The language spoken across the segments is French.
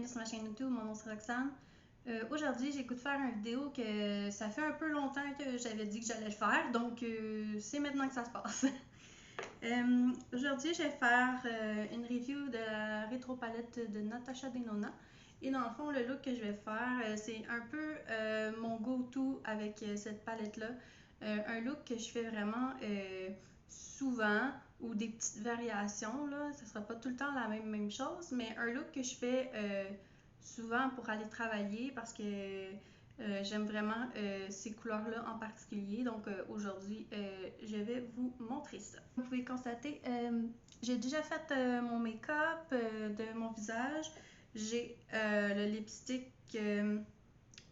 bienvenue sur ma chaîne YouTube, mon nom c'est Roxane. Aujourd'hui, j'écoute faire une vidéo que ça fait un peu longtemps que j'avais dit que j'allais le faire, donc c'est maintenant que ça se passe. Aujourd'hui, je vais faire une review de la rétro palette de Natasha Denona. Et dans le fond, le look que je vais faire, c'est un peu mon go-to avec cette palette-là. Un look que je fais vraiment souvent ou des petites variations, là. Ça sera pas tout le temps la même chose, mais un look que je fais souvent pour aller travailler parce que j'aime vraiment ces couleurs-là en particulier. Donc aujourd'hui, je vais vous montrer ça. Vous pouvez constater, j'ai déjà fait mon make-up de mon visage. J'ai le lipstick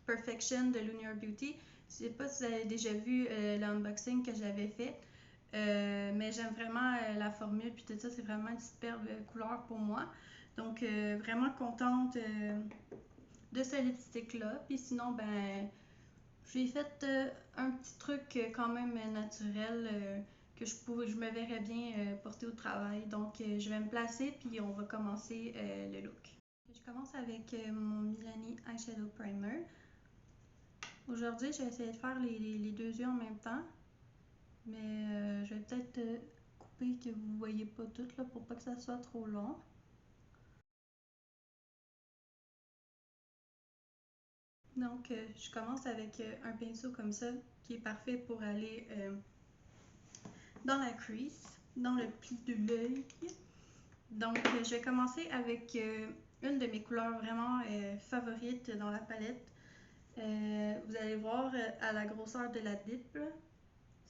Perfection de Lunar Beauty. Je sais pas si vous avez déjà vu l'unboxing que j'avais fait. Mais j'aime vraiment la formule, puis tout ça, c'est vraiment une superbe couleur pour moi. Donc, vraiment contente de ce lipstick-là. Puis sinon, ben, j'ai fait un petit truc quand même naturel que je me verrais bien porter au travail. Donc, je vais me placer, puis on va commencer le look. Je commence avec mon Milani Eyeshadow Primer. Aujourd'hui, j'ai essayé de faire les deux yeux en même temps. Mais je vais peut-être couper que vous voyez pas tout là pour pas que ça soit trop long. Donc je commence avec un pinceau comme ça qui est parfait pour aller dans la crease, dans le pli de l'œil. Donc je vais commencer avec une de mes couleurs vraiment favorites dans la palette. Vous allez voir à la grosseur de la dip,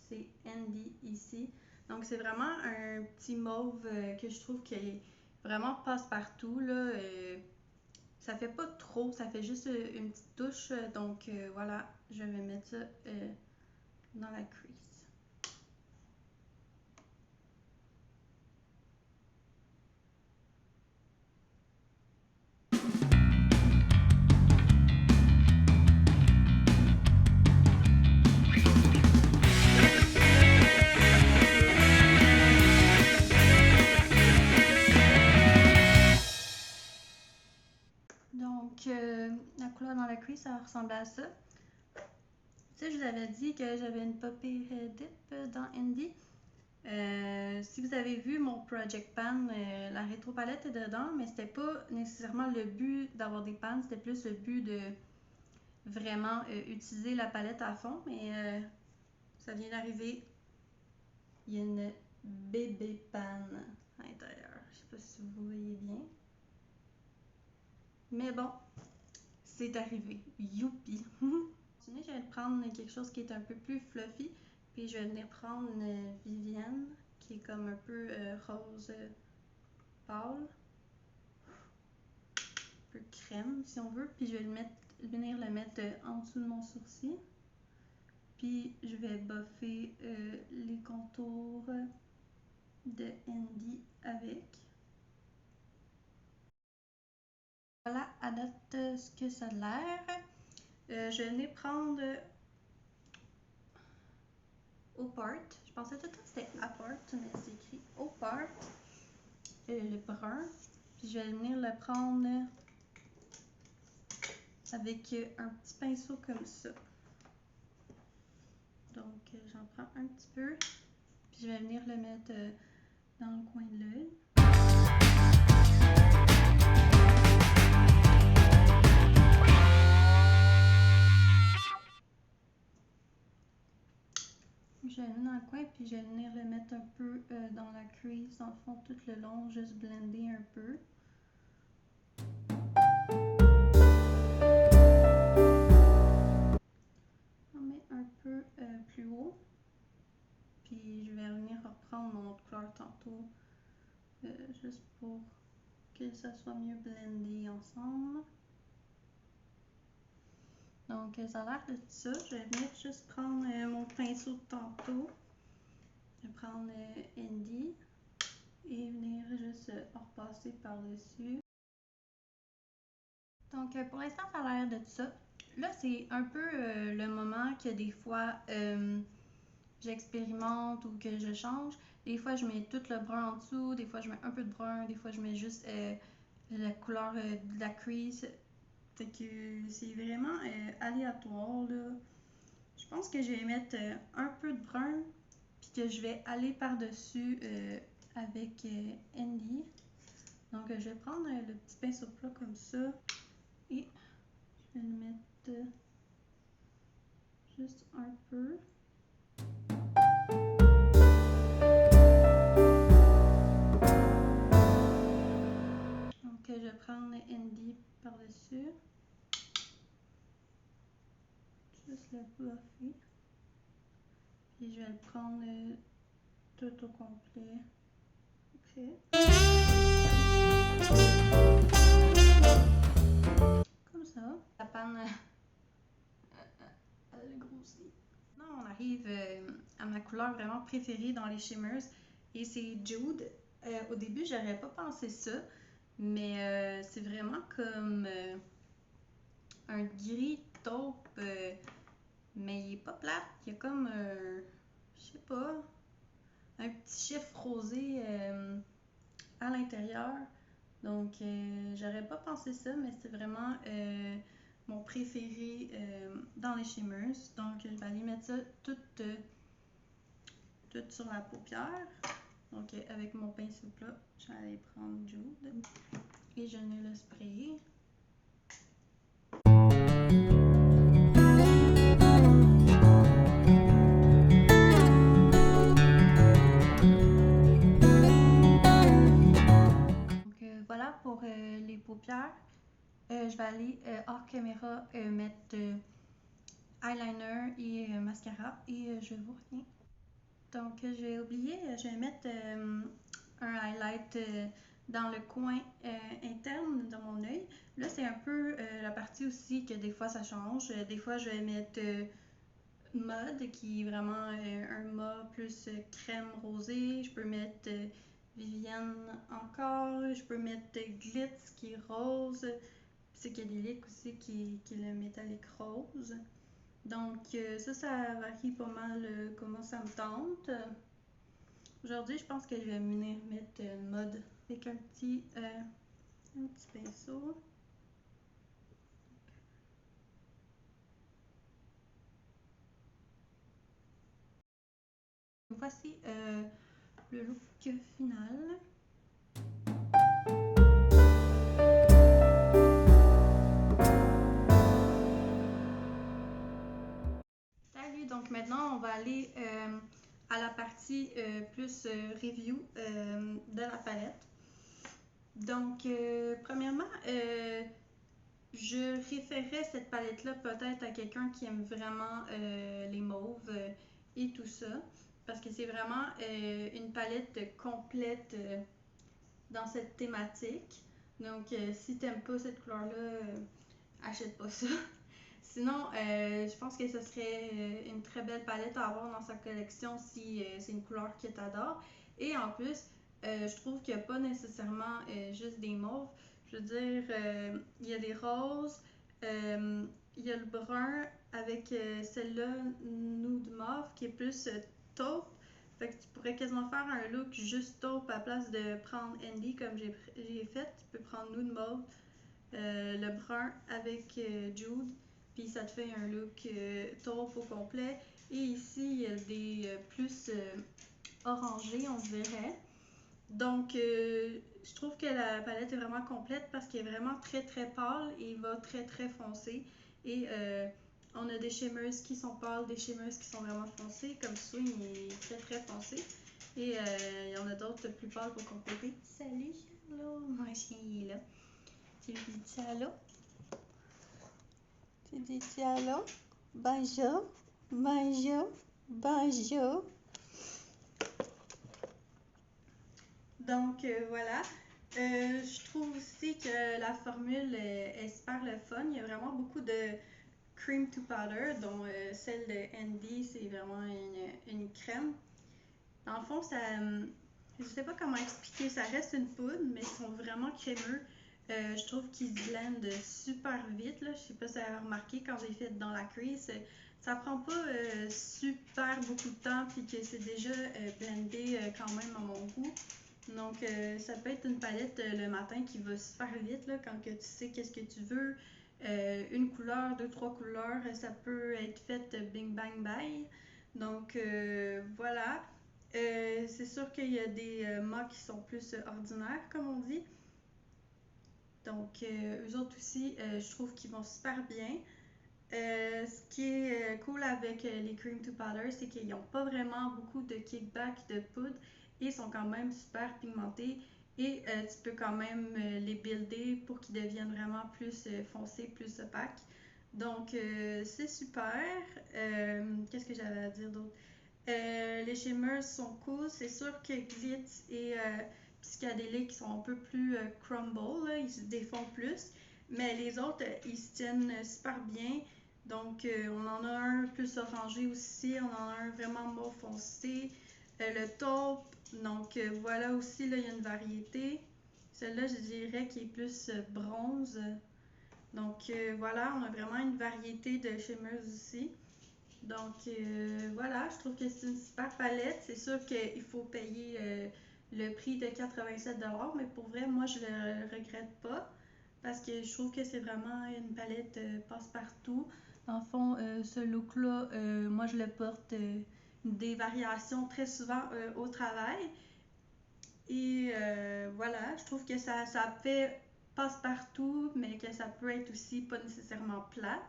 c'est Andy ici. Donc c'est vraiment un petit mauve que je trouve qui vraiment passe partout là. Ça fait pas trop, ça fait juste une petite touche. Donc voilà, je vais mettre ça dans la crease. Donc, la couleur dans la crease, ça ressemble à ça. Tu sais, je vous avais dit que j'avais une pas pire dip dans Indie. Si vous avez vu mon Project Pan, la rétro palette est dedans, mais c'était pas nécessairement le but d'avoir des pans, c'était plus le but de vraiment utiliser la palette à fond, mais ça vient d'arriver. Il y a une bébé pan à l'intérieur. Je sais pas si vous voyez bien. Mais bon, c'est arrivé. Youpi! Je vais prendre quelque chose qui est un peu plus fluffy. Puis je vais venir prendre une Vivienne qui est comme un peu rose pâle. Un peu crème si on veut. Puis je vais venir le mettre en dessous de mon sourcil. Puis je vais buffer les contours de Andy avec. Voilà à date ce que ça a l'air. Je vais venir prendre Opart. Je pensais tout le temps que c'était Apart, mais c'est écrit Opart. Le brun. Puis je vais venir le prendre avec un petit pinceau comme ça. Donc j'en prends un petit peu. Puis je vais venir le mettre dans le coin de l'œil. Je vais le mettre dans le coin, puis je vais venir le mettre un peu dans la crease, dans le fond, tout le long, juste blender un peu. On met un peu plus haut. Puis je vais venir reprendre mon autre couleur tantôt, juste pour que ça soit mieux blendé ensemble. Donc ça a l'air de ça. Je vais venir juste prendre mon pinceau de tantôt. Je vais prendre Andy et venir juste repasser par-dessus. Donc pour l'instant ça a l'air de ça. Là c'est un peu le moment que des fois j'expérimente ou que je change. Des fois je mets tout le brun en dessous, des fois je mets un peu de brun, des fois je mets juste la couleur de la crease. Fait que c'est vraiment aléatoire là. Je pense que je vais mettre un peu de brun, puis que je vais aller par-dessus avec Andy. Donc je vais prendre le petit pinceau plat comme ça et je vais le mettre juste un peu. Donc je vais prendre Andy par-dessus. Juste le bluffer. Puis je vais le prendre tout au complet. Okay. Comme ça. La panne elle grossit. Maintenant on arrive à ma couleur vraiment préférée dans les shimmers et c'est Jude. Au début j'aurais pas pensé ça, mais c'est vraiment comme un gris taupe, mais il est pas plate. Il y a comme, je sais pas, un petit chiffre rosé à l'intérieur. Donc, j'aurais pas pensé ça, mais c'est vraiment mon préféré dans les shimmers. Donc, je vais aller mettre ça tout sur la paupière. Donc, avec mon pinceau plat, je vais aller prendre Jude et je vais le sprayer. Voilà pour les paupières. Je vais aller hors caméra mettre eyeliner et mascara et je vous reviens. Donc j'ai oublié, je vais mettre un highlight dans le coin interne de mon œil. Là c'est un peu la partie aussi que des fois ça change. Des fois je vais mettre Mode qui est vraiment un mat plus crème rosé. Je peux mettre Vivienne encore. Je peux mettre Glitz qui est rose. Psychédélique aussi qui est le métallique rose. Donc ça varie pas mal comment ça me tente. Aujourd'hui, je pense que je vais venir mettre Mode avec un petit pinceau. Voici le look final. Salut, donc maintenant on va aller à la partie plus review de la palette. Donc premièrement, je référerais cette palette-là peut-être à quelqu'un qui aime vraiment les mauves et tout ça, parce que c'est vraiment une palette complète dans cette thématique. Donc si t'aimes pas cette couleur-là, achète pas ça. Sinon, je pense que ce serait une très belle palette à avoir dans sa collection si c'est une couleur que tu adores. Et en plus, je trouve qu'il n'y a pas nécessairement juste des mauves. Je veux dire, il y a des roses, il y a le brun avec celle-là, nude mauve, qui est plus taupe. Fait que tu pourrais quasiment faire un look juste taupe à place de prendre Andy comme j'ai fait. Tu peux prendre nude mauve, le brun avec Jude, puis ça te fait un look taupe au complet. Et ici, il y a des plus orangés, on dirait. Donc, je trouve que la palette est vraiment complète parce qu'elle est vraiment très très pâle et va très très foncé. Et on a des shimmers qui sont pâles, des shimmers qui sont vraiment foncés, comme Swing est très très foncé. Et il y en a d'autres plus pâles pour compléter. Salut Charlot, moi je suis là. Tu dis allô? Tu dis allô? Bonjour, bonjour, bonjour. Donc voilà. Je trouve aussi que la formule est super le fun. Il y a vraiment beaucoup de cream to powder, dont celle de Andy, c'est vraiment une crème. Dans le fond, ça, je sais pas comment expliquer, ça reste une poudre, mais ils sont vraiment crémeux. Je trouve qu'ils se blendent super vite. Là. Je sais pas si vous avez remarqué quand j'ai fait dans la crease. Ça prend pas super beaucoup de temps puis que c'est déjà blendé quand même à mon goût. Donc, ça peut être une palette le matin qui va super vite, là, quand que tu sais qu'est-ce que tu veux. Une couleur, deux, trois couleurs, ça peut être fait bing bang bye. Donc, voilà. C'est sûr qu'il y a des mâts qui sont plus ordinaires, comme on dit. Donc, eux autres aussi, je trouve qu'ils vont super bien. Ce qui est cool avec les cream to powder, c'est qu'ils n'ont pas vraiment beaucoup de kickback de poudre et sont quand même super pigmentés. Et tu peux quand même les builder pour qu'ils deviennent vraiment plus foncés, plus opaques. Donc, c'est super. Qu'est-ce que j'avais à dire d'autre? Les shimmers sont cool. C'est sûr que Glitz et Psychedelic sont un peu plus crumble, là, ils se défont plus. Mais les autres, ils se tiennent super bien. Donc, on en a un plus orangé aussi. On en a un vraiment mauve foncé. Le taupe. Donc, voilà aussi, là, il y a une variété. Celle-là, je dirais qu'il est plus bronze. Donc, voilà, on a vraiment une variété de shimmers aussi. Donc voilà, je trouve que c'est une super palette. C'est sûr qu'il faut payer le prix de 87$, mais pour vrai, moi je le regrette pas parce que je trouve que c'est vraiment une palette passe-partout. Dans le fond, ce look-là, moi je le porte des variations très souvent au travail. Et voilà, je trouve que ça fait passe-partout, mais que ça peut être aussi pas nécessairement plate.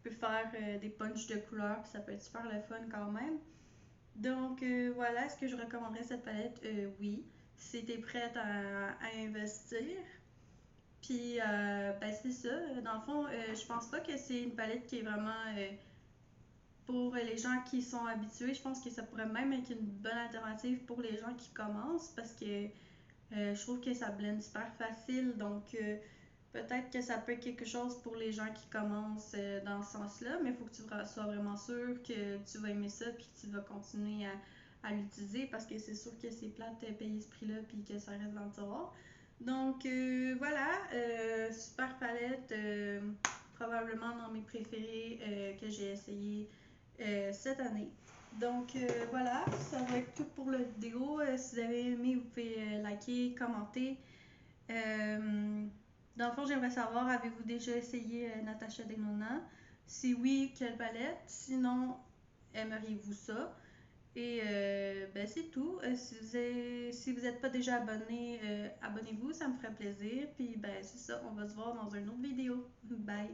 On peut faire des punchs de couleurs, puis ça peut être super le fun quand même. Donc voilà, est-ce que je recommanderais cette palette? Oui, si t'es prête à investir. Puis ben c'est ça, dans le fond, je pense pas que c'est une palette qui est vraiment pour les gens qui sont habitués. Je pense que ça pourrait même être une bonne alternative pour les gens qui commencent parce que je trouve que ça blende super facile, donc peut-être que ça peut être quelque chose pour les gens qui commencent dans ce sens-là, mais il faut que tu sois vraiment sûr que tu vas aimer ça puis que tu vas continuer à l'utiliser parce que c'est sûr que c'est plate de payer ce prix-là puis que ça reste dans le tiroir. Donc voilà, super palette, probablement dans mes préférés que j'ai essayé cette année. Donc voilà, ça va être tout pour la vidéo. Si vous avez aimé, vous pouvez liker, commenter. Dans le fond, j'aimerais savoir, avez-vous déjà essayé Natasha Denona? Si oui, quelle palette? Sinon, aimeriez-vous ça? Et ben c'est tout. Si vous n'êtes pas déjà abonné, abonnez-vous, ça me ferait plaisir. Puis ben c'est ça, on va se voir dans une autre vidéo. Bye!